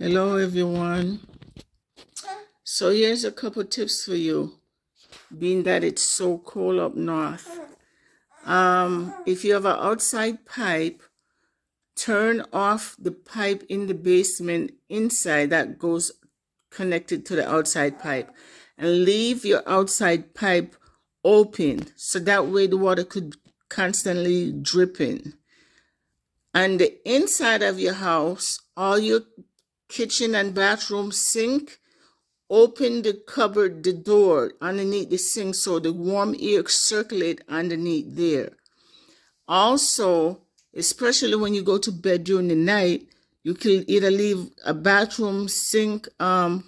Hello everyone. So here's a couple tips for you, being that it's so cold up north. If you have an outside pipe, turn off the pipe in the basement inside that goes connected to the outside pipe, and leave your outside pipe open so that way the water could constantly drip in. And the inside of your house, all your kitchen and bathroom sink, open the cupboard, the door underneath the sink so the warm air circulate underneath there. Also, especially when you go to bed during the night, you can either leave a bathroom sink cold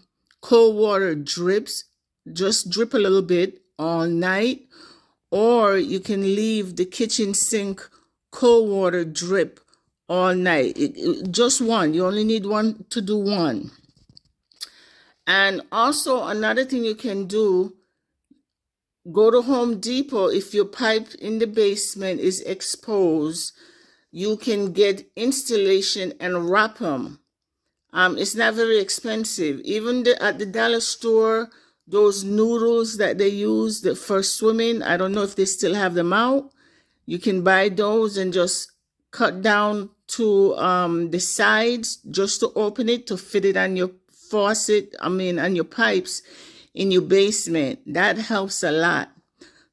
water drips, just drip a little bit all night, or you can leave the kitchen sink cold water drip all night. Just one. You only need one to do one. And also another thing you can do, go to Home Depot. If your pipe in the basement is exposed, you can get installation and wrap them. It's not very expensive. Even at the dollar store, those noodles that they use for swimming, I don't know if they still have them out. You can buy those and just cut down to the sides just to open it, to fit it on your faucet, on your pipes in your basement. That helps a lot.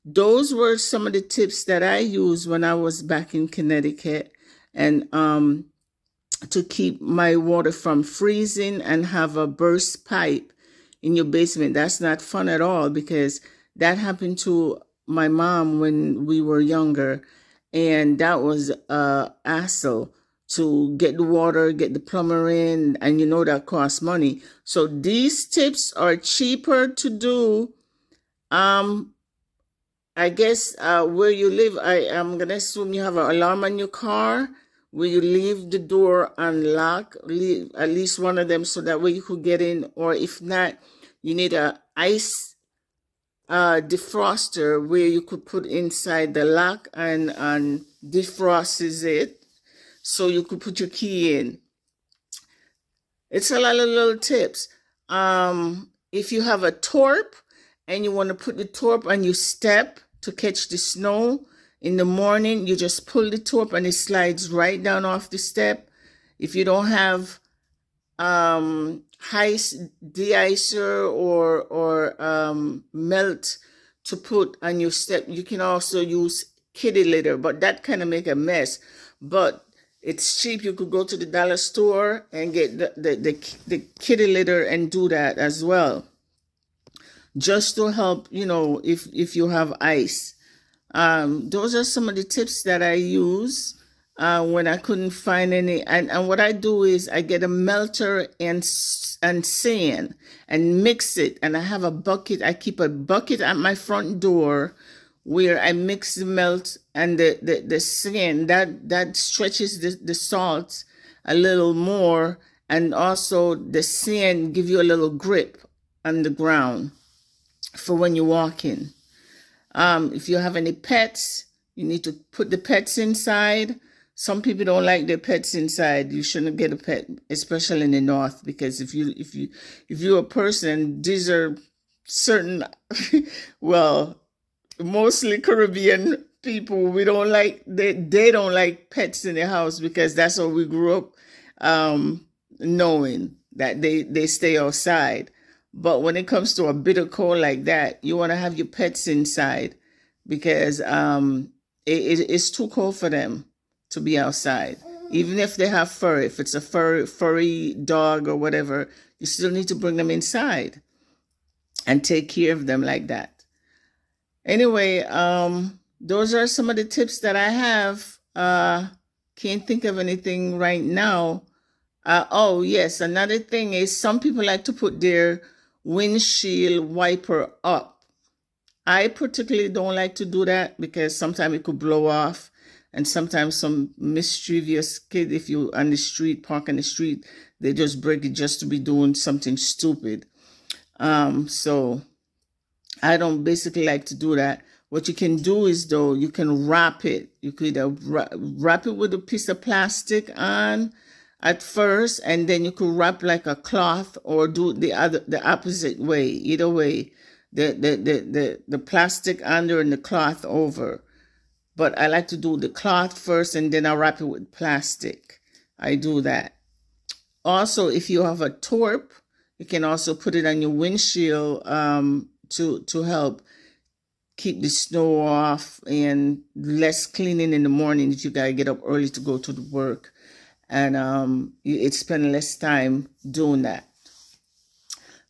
Those were some of the tips that I used when I was back in Connecticut, and to keep my water from freezing and have a burst pipe in your basement. That's not fun at all, because that happened to my mom when we were younger, and that was a hassle to get the water, get the plumber in, and that costs money. So these tips are cheaper to do. I guess where you live, I'm going to assume you have an alarm on your car where you leave the door unlocked, leave at least one of them so that way you could get in. Or if not, you need a ice defroster where you could put inside the lock and defrosts it, so you could put your key in. It's a lot of little tips. If you have a torp and you want to put the torp on your step to catch the snow in the morning, you just pull the torp and it slides right down off the step. If you don't have de-icer or melt to put on your step, you can also use kitty litter, but that kind of make a mess. But it's cheap. You could go to the dollar store and get the kitty litter and do that as well, just to help, if you have ice. Those are some of the tips that I use when I couldn't find any. And what I do is I get a melter and sand and mix it. And I have a bucket. I keep a bucket at my front door where I mix the melt and the sand. That stretches the salt a little more. And also the sand give you a little grip on the ground for when you're walking. If you have any pets, you need to put the pets inside. Some people don't like their pets inside. You shouldn't get a pet, especially in the north, because if you're a person, these are certain, well, mostly Caribbean people, we don't like, they don't like pets in the house, because that's what we grew up knowing, that they stay outside. But when it comes to a bitter cold like that, you want to have your pets inside, because it's too cold for them to be outside. Even if they have fur, if it's a furry dog or whatever, you still need to bring them inside and take care of them like that. Anyway, those are some of the tips that I have. Can't think of anything right now. Oh, yes, another thing is some people like to put their windshield wiper up. I particularly don't like to do that, because sometimes it could blow off, and sometimes some mischievous kid, if you on the street, park on the street, they just break it just to be doing something stupid. So I don't basically like to do that. What you can do is, though, you can wrap it. You could wrap it with a piece of plastic on, at first, and then you could wrap like a cloth or do the opposite way. Either way, the plastic under and the cloth over. But I like to do the cloth first and then I wrap it with plastic. I do that. Also, if you have a torp, you can also put it on your windshield to help keep the snow off and less cleaning in the morning if you gotta get up early to go to the work. And it spend less time doing that.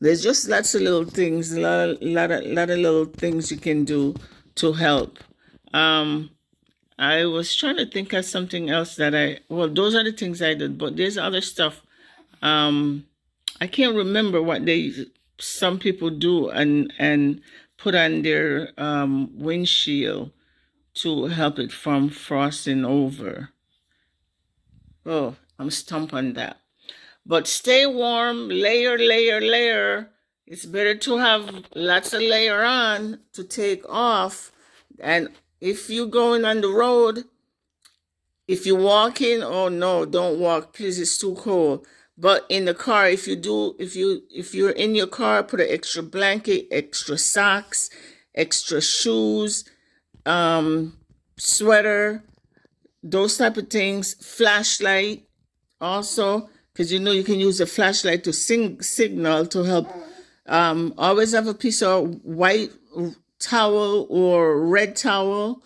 There's just lots of little things, a lot of little things you can do to help. I was trying to think of something else that well, those are the things I did, but there's other stuff. I can't remember what some people do and put on their windshield to help it from frosting over. Oh, I'm stumped on that. But stay warm, layer. It's better to have lots of layer on to take off. And if you're going on the road, if you're walking, oh no, don't walk, please, it's too cold. But in the car, if you're in your car, put an extra blanket, extra socks, extra shoes, sweater, those type of things. Flashlight also, because you can use a flashlight to signal to help. Always have a piece of white towel or red towel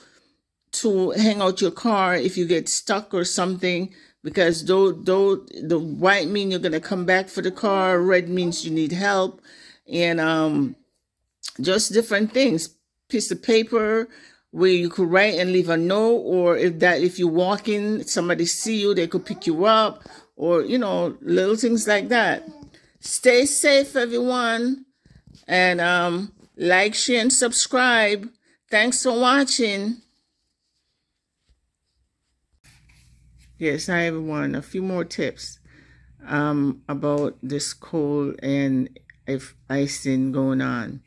to hang out your car if you get stuck or something, because the white mean you're gonna come back for the car, red means you need help, and just different things. Piece of paper where you could write and leave a note, or if you're walking, somebody see you, they could pick you up, or little things like that. Stay safe, everyone, and like, share, and subscribe. Thanks for watching. Yes, hi everyone. A few more tips about this cold and if icing going on.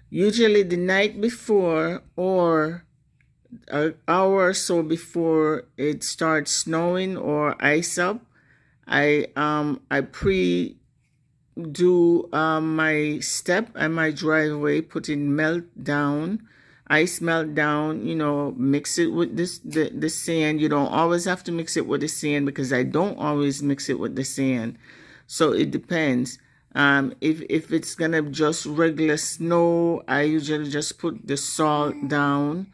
Usually the night before or an hour or so before it starts snowing or ice up, I do my step and my driveway, put in ice melt down, mix it with the sand. You don't always have to mix it with the sand, because I don't always mix it with the sand. So it depends. If it's gonna just regular snow, I usually just put the salt down.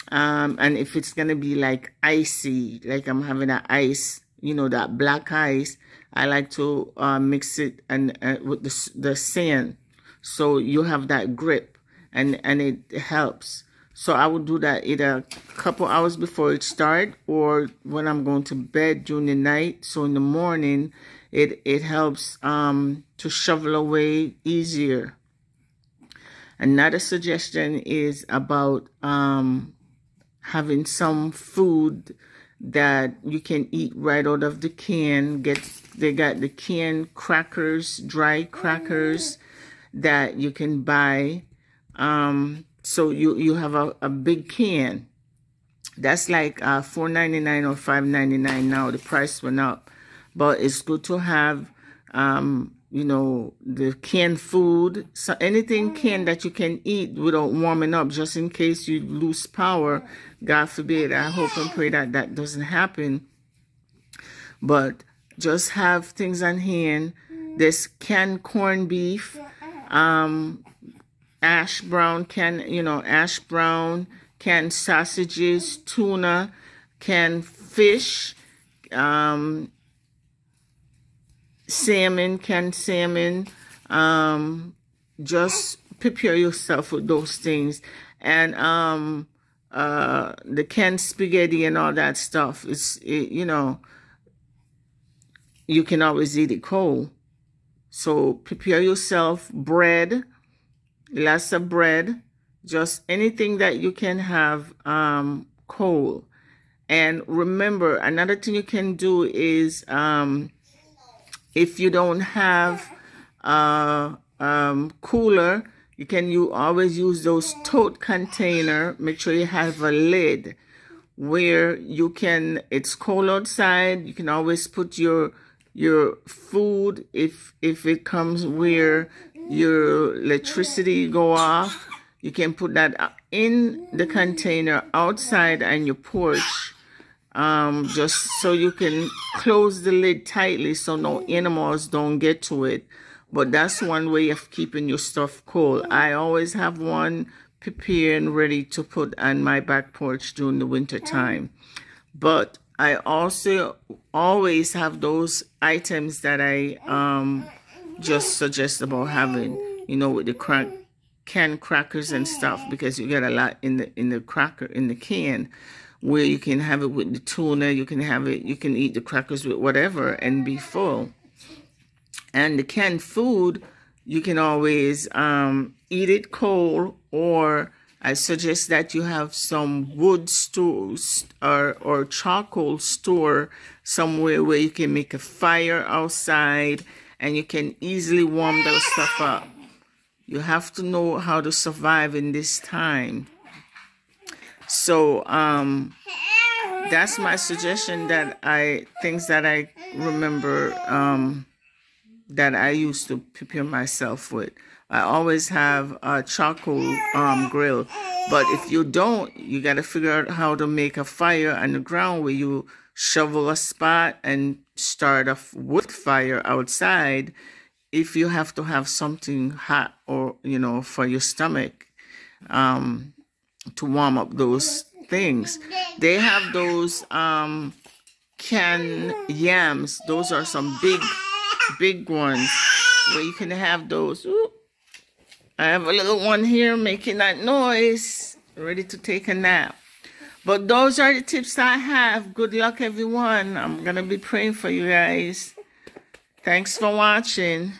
And if it's gonna be like icy, like I'm having an ice, that black ice, I like to mix it and with the sand, so you have that grip, and it helps. So I would do that either a couple hours before it starts or when I'm going to bed during the night. So in the morning, it helps to shovel away easier. Another suggestion is about having some food that you can eat right out of the can. They got the canned crackers, dry crackers that you can buy. So you have a big can. That's like $4.99 or $5.99 now. The price went up, but it's good to have the canned food. So anything canned that you can eat without warming up, just in case you lose power. God forbid. I hope and pray that that doesn't happen. But just have things on hand. There's canned corned beef, ash brown, canned sausages, tuna, canned fish, salmon, canned salmon. Just prepare yourself with those things. And the canned spaghetti and all that stuff, you can always eat it cold. So prepare yourself bread, lots of bread, just anything that you can have cold. And remember, another thing you can do is if you don't have cooler, you always use those tote container. Make sure you have a lid. where you can, it's cold outside, you can always put your food, if it comes where your electricity go off, you can put that in the container outside on your porch, just so you can close the lid tightly so no animals don't get to it. But that's one way of keeping your stuff cold. I always have one prepared and ready to put on my back porch during the winter time. But I also always have those items that I just suggest about having, you know, with the canned crackers and stuff, because you get a lot in the can, where you can have it with the tuna, you can eat the crackers with whatever and be full. And the canned food, you can always eat it cold, or I suggest that you have some wood stores or charcoal store somewhere where you can make a fire outside and you can easily warm those stuff up. You have to know how to survive in this time. So that's my suggestion, things that I remember that I used to prepare myself with. I always have a charcoal grill. But if you don't, you got to figure out how to make a fire on the ground, where you shovel a spot and start a wood fire outside, if you have to have something hot, or, you know, for your stomach, to warm up those things. They have those canned yams. Those are some big ones where you can have those. Ooh, I have a little one here making that noise, ready to take a nap. But those are the tips I have. Good luck, everyone. I'm gonna be praying for you guys. Thanks for watching.